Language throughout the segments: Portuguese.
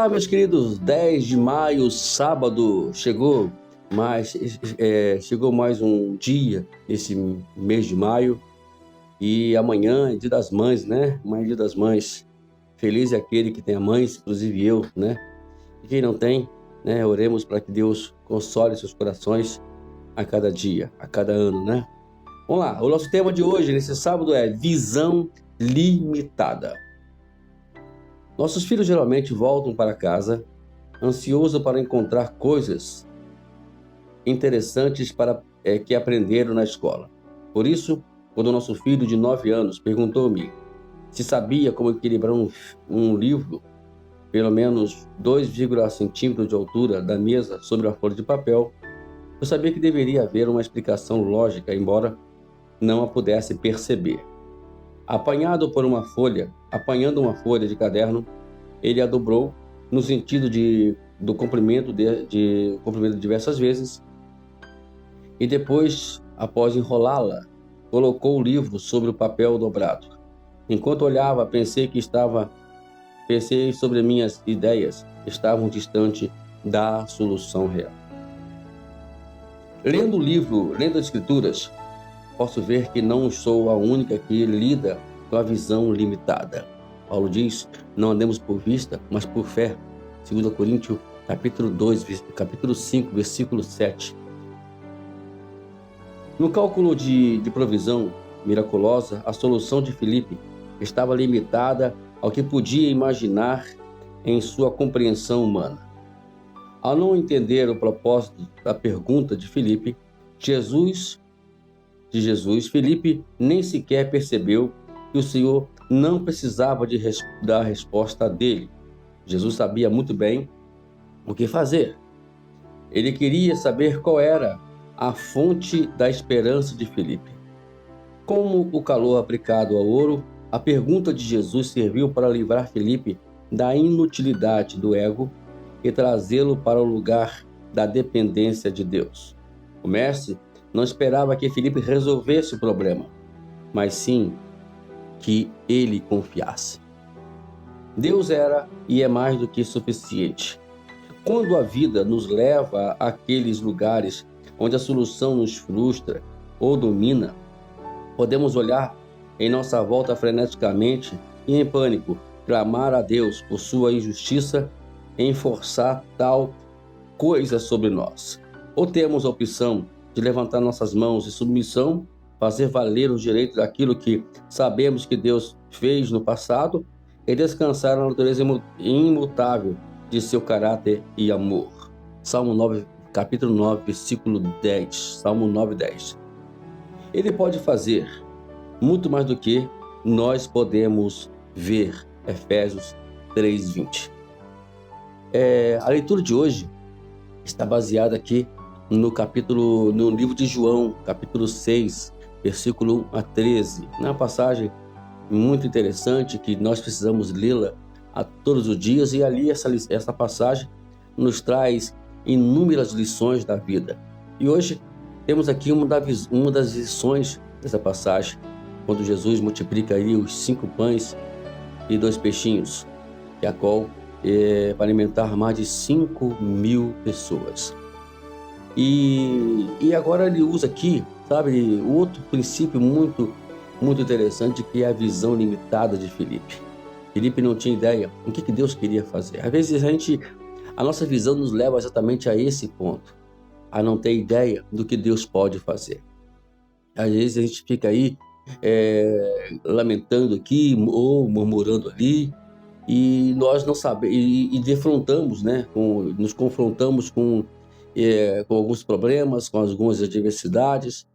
meus queridos, 10 de maio, sábado, chegou mais um dia nesse mês de maio e amanhã é dia das mães, né? Amanhã é dia das mães. Feliz é aquele que tem a mãe, inclusive eu, né? E quem não tem, né? Oremos para que Deus console seus corações a cada dia, a cada ano, né? Vamos lá, o nosso tema de hoje, nesse sábado, é visão limitada. Nossos filhos geralmente voltam para casa ansiosos para encontrar coisas interessantes que aprenderam na escola. Por isso, quando nosso filho de 9 anos perguntou-me se sabia como equilibrar um livro, pelo menos 2,5 centímetros de altura da mesa sobre a folha de papel, eu sabia que deveria haver uma explicação lógica, embora não a pudesse perceber. Apanhando uma folha de caderno, ele a dobrou no sentido do comprimento diversas vezes e depois, após enrolá-la, colocou o livro sobre o papel dobrado. Enquanto olhava, pensei sobre minhas ideias estavam distante da solução real. Lendo o livro, lendo as escrituras, posso ver que não sou a única que lida com a visão limitada. Paulo diz, não andemos por vista, mas por fé. 2 Coríntios, capítulo 5, versículo 7. No cálculo de provisão miraculosa, a solução de Filipe estava limitada ao que podia imaginar em sua compreensão humana. Ao não entender o propósito da pergunta de Jesus, Filipe nem sequer percebeu que o Senhor não precisava da resposta dele. Jesus sabia muito bem o que fazer. Ele queria saber qual era a fonte da esperança de Filipe. Como o calor aplicado ao ouro, a pergunta de Jesus serviu para livrar Filipe da inutilidade do ego e trazê-lo para o lugar da dependência de Deus. O mestre não esperava que Filipe resolvesse o problema, mas sim que ele confiasse. Deus era e é mais do que suficiente. Quando a vida nos leva àqueles lugares onde a solução nos frustra ou domina, podemos olhar em nossa volta freneticamente e em pânico, clamar a Deus por sua injustiça em forçar tal coisa sobre nós. Ou temos a opção de levantar nossas mãos em submissão, fazer valer o direito daquilo que sabemos que Deus fez no passado e descansar na natureza imutável de seu caráter e amor. Salmo 9, capítulo 9, versículo 10. Salmo 9, 10. Ele pode fazer muito mais do que nós podemos ver. Efésios 3, 20. A leitura de hoje está baseada aqui no livro de João, capítulo 6, versículo 1 a 13. Uma passagem muito interessante que nós precisamos lê-la a todos os dias, e ali essa passagem nos traz inúmeras lições da vida. E hoje temos aqui uma das lições dessa passagem, quando Jesus multiplica aí os 5 pães e 2 peixinhos, que a qual para alimentar mais de 5.000 pessoas. E agora ele usa aqui, sabe, outro princípio muito, muito interessante, que é a visão limitada de Filipe. Filipe não tinha ideia do que Deus queria fazer. Às vezes a nossa visão nos leva exatamente a esse ponto, a não ter ideia do que Deus pode fazer. Às vezes a gente fica aí lamentando aqui ou murmurando ali, e nós não sabemos, e defrontamos, né? Nos confrontamos com alguns problemas, com algumas adversidades,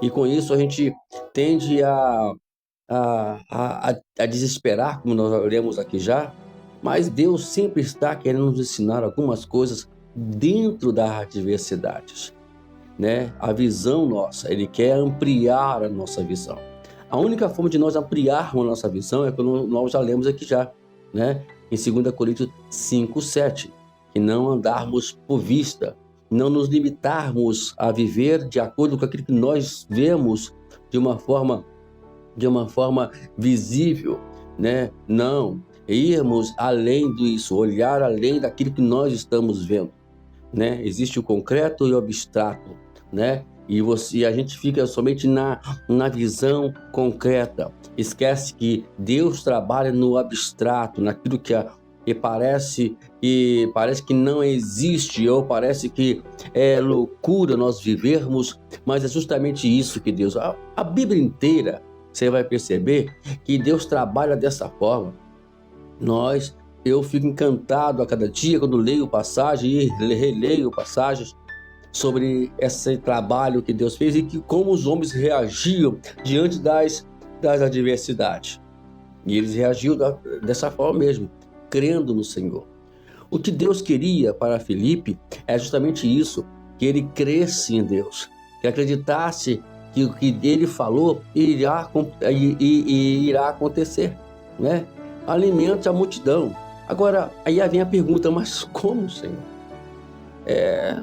e com isso a gente tende a desesperar, como nós lemos aqui já, mas Deus sempre está querendo nos ensinar algumas coisas dentro das adversidades, né? A visão nossa, Ele quer ampliar a nossa visão. A única forma de nós ampliarmos a nossa visão é quando nós já lemos aqui já, né? Em 2 Coríntios 5, 7, que não andarmos por vista, não nos limitarmos a viver de acordo com aquilo que nós vemos de uma forma visível, né? Não, irmos além disso, olhar além daquilo que nós estamos vendo, né? Existe o concreto e o abstrato, né? E a gente fica somente na visão concreta. Esquece que Deus trabalha no abstrato, naquilo que parece que não existe, ou parece que é loucura nós vivermos, mas é justamente isso que Deus... A Bíblia inteira, você vai perceber que Deus trabalha dessa forma. Eu fico encantado a cada dia quando leio passagem e releio passagens sobre esse trabalho que Deus fez e como os homens reagiam diante das adversidades. E eles reagiam dessa forma mesmo, crendo no Senhor. O que Deus queria para Filipe é justamente isso, que ele cresce em Deus, que acreditasse que o que ele falou irá acontecer, né? Alimente a multidão. Agora, aí vem a pergunta, mas como, Senhor?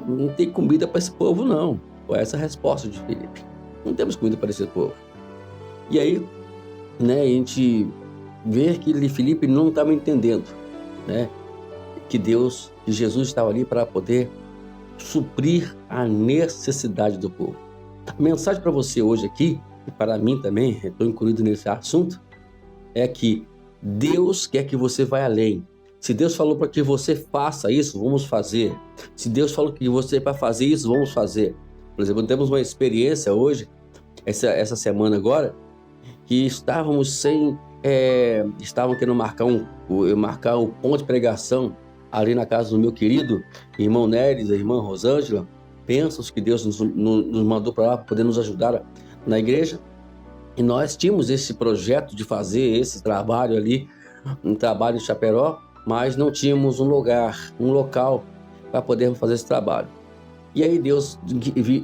Não tem comida para esse povo, não. Foi essa a resposta de Filipe. Não temos comida para esse povo. E aí, né, a gente vê que Filipe não estava entendendo, né, que Jesus estava ali para poder suprir a necessidade do povo. A mensagem para você hoje aqui, e para mim também, estou incluído nesse assunto, é que Deus quer que você vá além. Se Deus falou para que você faça isso, vamos fazer. Se Deus falou que você é para fazer isso, vamos fazer. Por exemplo, temos uma experiência hoje, essa semana agora, que estavam querendo marcar um ponto de pregação ali na casa do meu querido irmão Neres, a irmã Rosângela. Bênçãos que Deus nos mandou para lá para poder nos ajudar na igreja. E nós tínhamos esse projeto de fazer esse trabalho ali, um trabalho em Chaperó, mas não tínhamos um local para podermos fazer esse trabalho. E aí Deus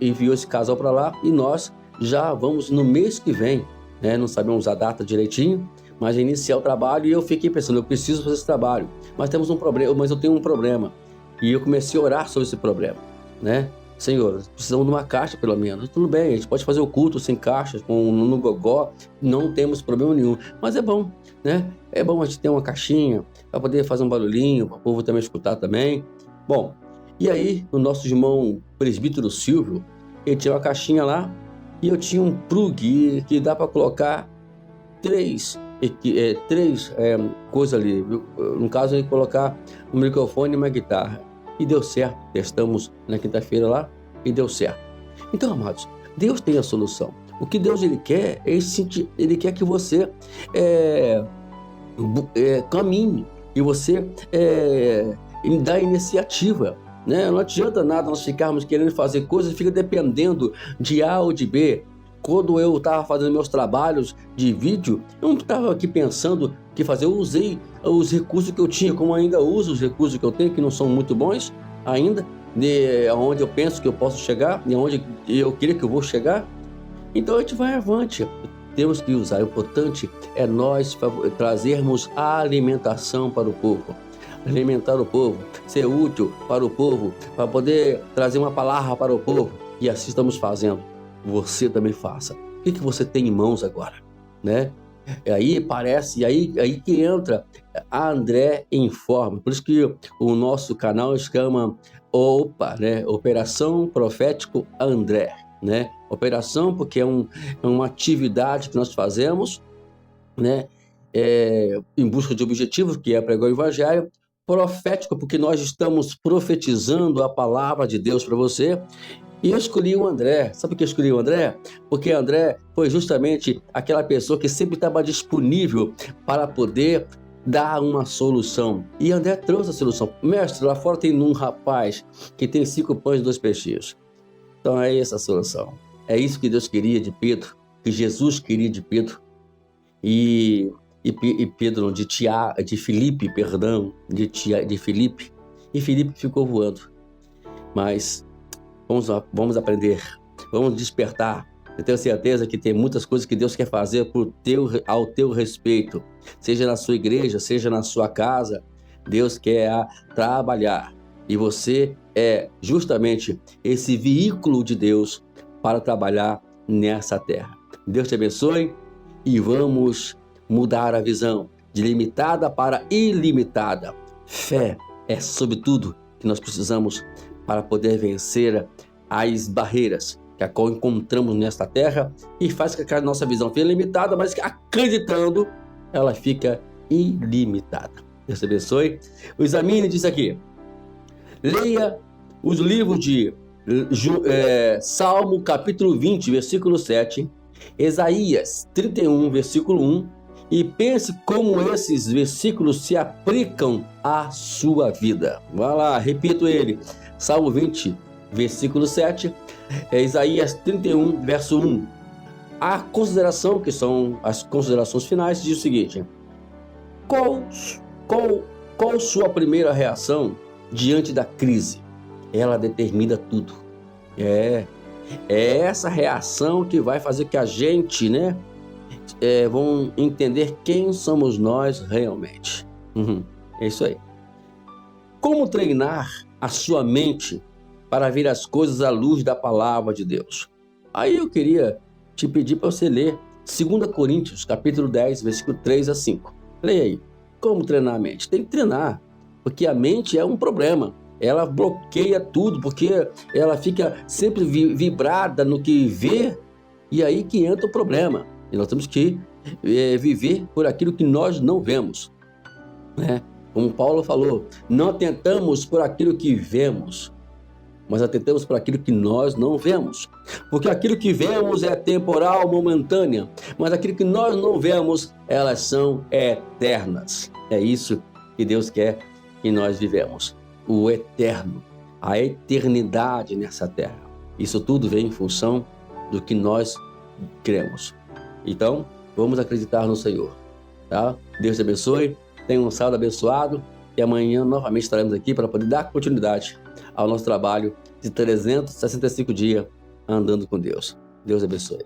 enviou esse casal para lá e nós já vamos no mês que vem, né? Não sabemos a data direitinho, mas iniciar o trabalho. E eu fiquei pensando, eu preciso fazer esse trabalho, mas temos um problema, mas eu tenho um problema. E eu comecei a orar sobre esse problema, né? Senhor, precisamos de uma caixa pelo menos. Tudo bem, a gente pode fazer o culto sem caixas, no gogó, não temos problema nenhum. Mas é bom, né? É bom a gente ter uma caixinha para poder fazer um barulhinho, para o povo também escutar também. Bom, e aí o nosso irmão presbítero Silvio, ele tinha uma caixinha lá e eu tinha um plug que dá para colocar três coisas ali. No caso, ele colocar um microfone e uma guitarra. E deu certo, testamos na quinta-feira lá e deu certo. Então, amados, Deus tem a solução. O que Deus ele quer que você caminhe e você dá iniciativa, né? Não adianta nada nós ficarmos querendo fazer coisas e fica dependendo de A ou de B. Quando eu estava fazendo meus trabalhos de vídeo, eu não estava aqui pensando o que fazer. Eu usei os recursos que eu tinha, como ainda uso os recursos que eu tenho, que não são muito bons ainda, de onde eu penso que eu posso chegar, de onde eu queria que eu vou chegar. Então a gente vai avante. Temos que usar. O importante é nós trazermos a alimentação para o povo. Alimentar o povo, ser útil para o povo, para poder trazer uma palavra para o povo. E assim estamos fazendo. Você também faça. O que você tem em mãos agora, né? Aí que entra a André Informa. Por isso que o nosso canal se chama né? Operação Profético André, né? Operação porque é uma atividade que nós fazemos, né? Em busca de objetivos, que é pregar o evangelho. Profético porque nós estamos profetizando a palavra de Deus para você. E eu escolhi o André. Sabe por que eu escolhi o André? Porque André foi justamente aquela pessoa que sempre estava disponível para poder dar uma solução. E André trouxe a solução. Mestre, lá fora tem um rapaz que tem 5 pães e 2 peixinhos. Então é essa a solução. É isso que Deus queria de Pedro, que Jesus queria de Pedro. E Pedro, de Filipe, perdão, de Filipe. E Filipe ficou voando. Mas vamos aprender, vamos despertar. Eu tenho certeza que tem muitas coisas que Deus quer fazer ao teu respeito, seja na sua igreja, seja na sua casa. Deus quer trabalhar e você é justamente esse veículo de Deus para trabalhar nessa terra. Deus te abençoe e vamos mudar a visão de limitada para ilimitada. Fé é, sobretudo, que nós precisamos para poder vencer as barreiras que a qual encontramos nesta terra e faz com que a nossa visão fique limitada, mas que acreditando, ela fica ilimitada. Deus te abençoe. O Examine diz aqui, leia os livros de Salmo capítulo 20, versículo 7, Isaías 31, versículo 1, e pense como esses versículos se aplicam à sua vida. Vai lá, repito ele. Salmo 20, versículo 7, Isaías 31, verso 1. A consideração, que são as considerações finais, diz o seguinte: qual sua primeira reação diante da crise? Ela determina tudo. É essa reação que vai fazer que a gente, vão entender quem somos nós realmente. É isso aí. Como treinar a sua mente para ver as coisas à luz da palavra de Deus? Aí eu queria te pedir para você ler 2 Coríntios, capítulo 10, versículo 3 a 5. Leia aí. Como treinar a mente? Tem que treinar, porque a mente é um problema. Ela bloqueia tudo, porque ela fica sempre vibrada no que vê, e aí que entra o problema. E nós temos que viver por aquilo que nós não vemos, né? Como Paulo falou, não atentamos por aquilo que vemos, mas atentamos por aquilo que nós não vemos. Porque aquilo que vemos é temporal, momentânea, mas aquilo que nós não vemos, elas são eternas. É isso que Deus quer que nós vivemos. O eterno, a eternidade nessa terra. Isso tudo vem em função do que nós cremos. Então, vamos acreditar no Senhor, tá? Deus te abençoe, tenha um sábado abençoado e amanhã novamente estaremos aqui para poder dar continuidade ao nosso trabalho de 365 dias andando com Deus. Deus abençoe.